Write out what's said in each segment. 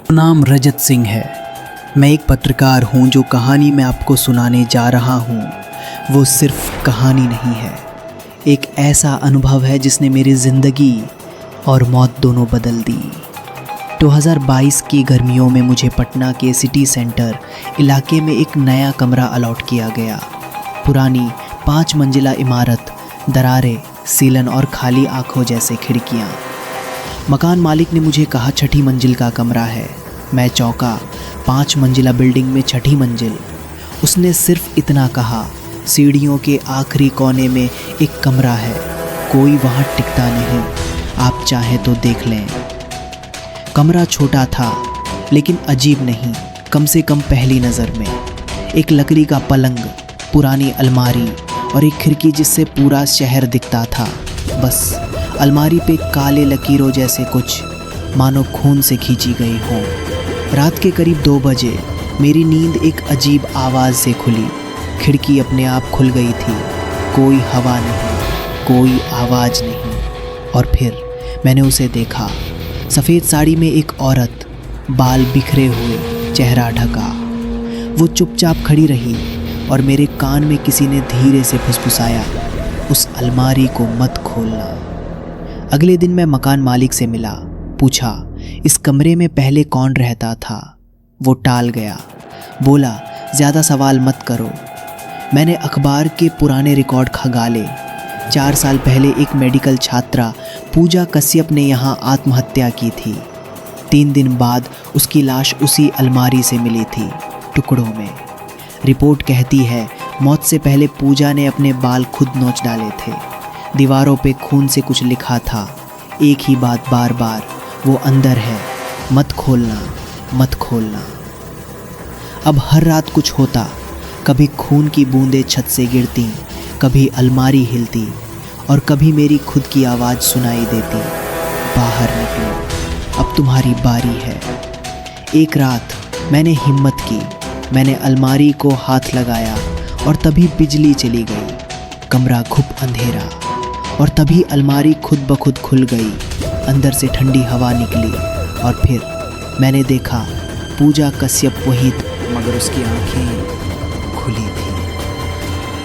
नाम रजत सिंह है। मैं एक पत्रकार हूँ। जो कहानी मैं आपको सुनाने जा रहा हूँ वो सिर्फ कहानी नहीं है, एक ऐसा अनुभव है जिसने मेरी ज़िंदगी और मौत दोनों बदल दी। 2022 की गर्मियों में मुझे पटना के सिटी सेंटर इलाके में एक नया कमरा अलॉट किया गया। पुरानी 5 मंजिला इमारत, दरारें, सीलन और खाली आंखों जैसे खिड़कियाँ। मकान मालिक ने मुझे कहा 6ठी मंजिल का कमरा है। मैं चौंका, 5 मंजिला बिल्डिंग में 6ठी मंजिल। उसने सिर्फ इतना कहा, सीढ़ियों के आखिरी कोने में एक कमरा है, कोई वहाँ टिकता नहीं, आप चाहें तो देख लें। कमरा छोटा था लेकिन अजीब नहीं, कम से कम पहली नज़र में। एक लकड़ी का पलंग, पुरानी अलमारी और एक खिड़की जिससे पूरा शहर दिखता था। बस अलमारी पे काले लकीरों जैसे कुछ, मानो खून से खींची गई हो। रात के करीब 2 बजे मेरी नींद एक अजीब आवाज़ से खुली। खिड़की अपने आप खुल गई थी, कोई हवा नहीं, कोई आवाज़ नहीं। और फिर मैंने उसे देखा। सफ़ेद साड़ी में एक औरत, बाल बिखरे हुए, चेहरा ढका। वो चुपचाप खड़ी रही और मेरे कान में किसी ने धीरे से फुसफुसाया, उस अलमारी को मत खोलना। अगले दिन मैं मकान मालिक से मिला, पूछा इस कमरे में पहले कौन रहता था। वो टाल गया, बोला ज़्यादा सवाल मत करो। मैंने अखबार के पुराने रिकॉर्ड खंगाले। 4 साल पहले एक मेडिकल छात्रा पूजा कश्यप ने यहाँ आत्महत्या की थी। 3 दिन बाद उसकी लाश उसी अलमारी से मिली थी, टुकड़ों में। रिपोर्ट कहती है मौत से पहले पूजा ने अपने बाल खुद नोच डाले थे। दीवारों पे खून से कुछ लिखा था, एक ही बात बार बार, वो अंदर है, मत खोलना, मत खोलना। अब हर रात कुछ होता, कभी खून की बूंदें छत से गिरती, कभी अलमारी हिलती और कभी मेरी खुद की आवाज़ सुनाई देती, बाहर निकलो, अब तुम्हारी बारी है। एक रात मैंने हिम्मत की, मैंने अलमारी को हाथ लगाया और तभी बिजली चली गई। कमरा घुप अंधेरा और तभी अलमारी खुद ब खुद खुल गई। अंदर से ठंडी हवा निकली और फिर मैंने देखा पूजा कश्यप वही थी, मगर उसकी आंखें खुली थी।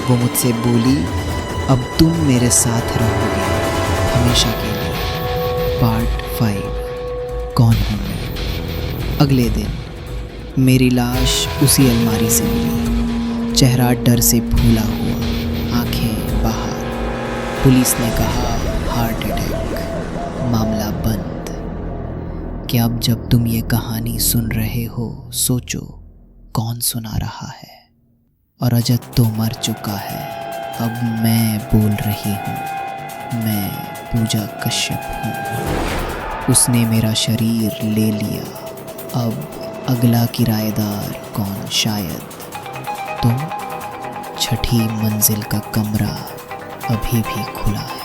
वो मुझसे बोली, अब तुम मेरे साथ रहोगे हमेशा के लिए। पार्ट 5, कौन हूँ मैं। अगले दिन मेरी लाश उसी अलमारी से मिली, चेहरा डर से फूला हुआ, आंखें बाहर। पुलिस ने कहा हार्ट अटैक, मामला बंद। क्या अब जब तुम ये कहानी सुन रहे हो सोचो कौन सुना रहा है। और रजत तो मर चुका है, अब मैं बोल रही हूँ। मैं पूजा कश्यप हूँ। उसने मेरा शरीर ले लिया, अब अगला किराएदार कौन, शायद तुम। 6ठी मंजिल का कमरा अभी भी खुला है।